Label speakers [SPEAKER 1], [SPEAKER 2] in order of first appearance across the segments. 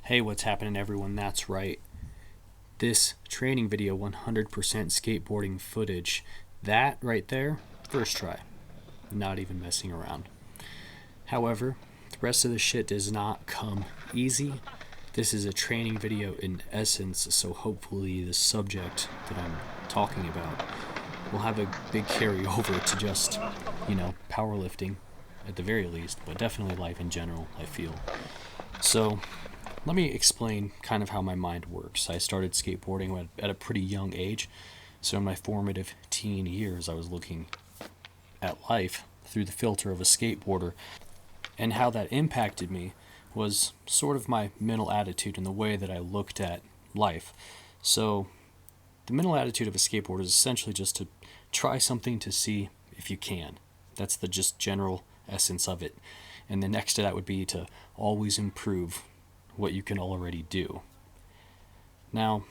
[SPEAKER 1] Hey, what's happening, everyone? That's right. This training video, 100% skateboarding footage, that right there, first try. Not even messing around. However, the rest of the shit does not come easy. This is a training video in essence, so hopefully the subject that I'm talking about will have a big carryover to just, powerlifting at the very least, but definitely life in general, I feel. So, let me explain kind of how my mind works. I started skateboarding at a pretty young age, so in my formative teen years, I was looking at life through the filter of a skateboarder, and how that impacted me was sort of my mental attitude and the way that I looked at life. So, the mental attitude of a skateboarder is essentially just to try something to see if you can. That's the just general essence of it. And the next to that would be to always improve what you can already do. Now,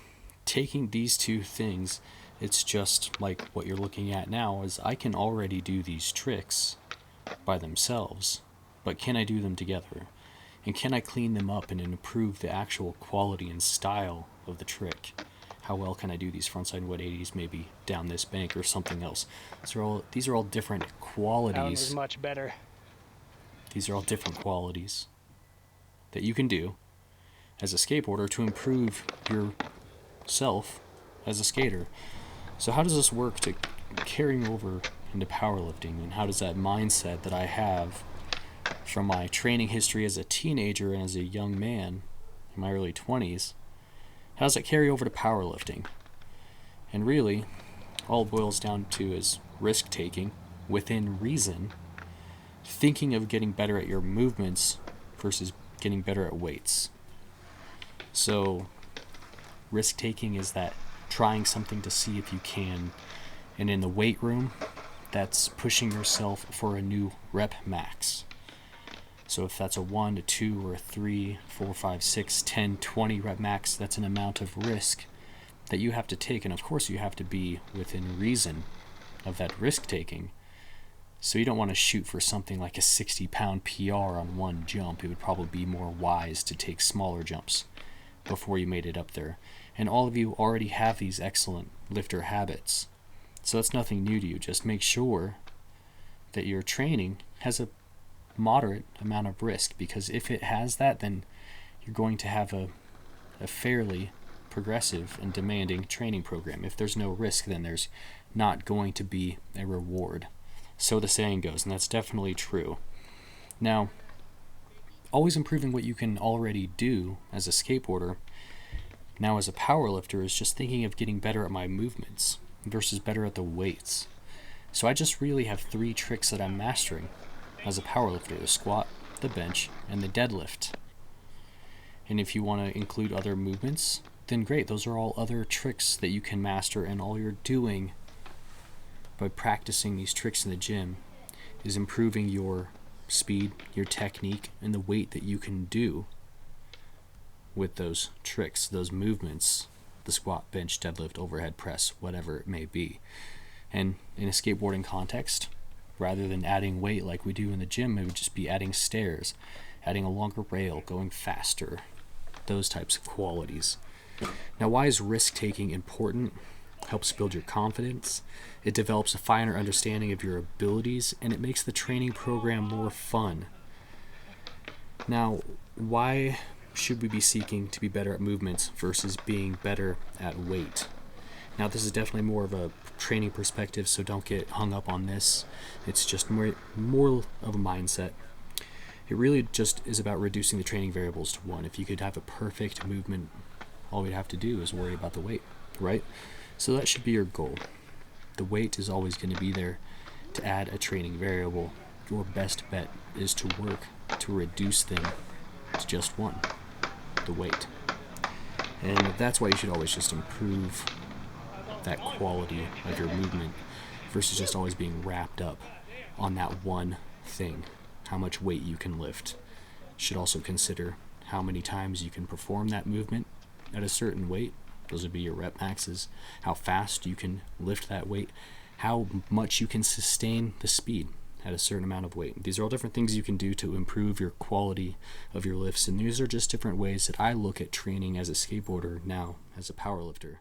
[SPEAKER 1] taking these two things, it's just like what you're looking at now, is I can already do these tricks by themselves, but can I do them together? And can I clean them up and improve the actual quality and style of the trick? How well can I do these frontside 180s, maybe down this bank or something else? These are all different qualities.
[SPEAKER 2] That one was much better.
[SPEAKER 1] These are all different qualities that you can do as a skateboarder to improve yourself as a skater. So how does this work to carrying over into powerlifting, and how does that mindset that I have from my training history as a teenager and as a young man in my early 20s, how does that carry over to powerlifting? And really, all it boils down to is risk-taking within reason, thinking of getting better at your movements versus getting better at weights. So, risk-taking is that trying something to see if you can. And in the weight room, that's pushing yourself for a new rep max. So if that's a 1 to 2 or 3, 4, 5, 6, 10, 20 rep max, that's an amount of risk that you have to take. And of course you have to be within reason of that risk-taking. So you don't want to shoot for something like a 60-pound PR on one jump. It would probably be more wise to take smaller jumps before you made it up there. And all of you already have these excellent lifter habits. So that's nothing new to you. Just make sure that your training has a moderate amount of risk, because if it has that, then you're going to have a fairly progressive and demanding training program. If there's no risk, then there's not going to be a reward. So the saying goes, and that's definitely true. Now, always improving what you can already do as a skateboarder, now as a powerlifter, is just thinking of getting better at my movements versus better at the weights. So I just really have 3 tricks that I'm mastering as a powerlifter: the squat, the bench, and the deadlift. And if you want to include other movements, then great. Those are all other tricks that you can master, and all you're doing by practicing these tricks in the gym is improving your speed, your technique, and the weight that you can do with those tricks, those movements, the squat, bench, deadlift, overhead press, whatever it may be. And in a skateboarding context, rather than adding weight like we do in the gym, it would just be adding stairs, adding a longer rail, going faster, those types of qualities. Now, why is risk-taking important? It helps build your confidence. It develops a finer understanding of your abilities, and it makes the training program more fun. Now, why should we be seeking to be better at movements versus being better at weight? Now, this is definitely more of a training perspective, so don't get hung up on this. It's just more of a mindset. It really just is about reducing the training variables to 1. If you could have a perfect movement, all we'd have to do is worry about the weight, right? So that should be your goal. The weight is always going to be there to add a training variable. Your best bet is to work to reduce them to just 1, the weight. And that's why you should always just improve that quality of your movement versus just always being wrapped up on that one thing, how much weight you can lift. You should also consider how many times you can perform that movement at a certain weight. Those would be your rep maxes. How fast you can lift that weight, how much you can sustain the speed, at a certain amount of weight. These are all different things you can do to improve your quality of your lifts, and these are just different ways that I look at training as a skateboarder now, as a powerlifter.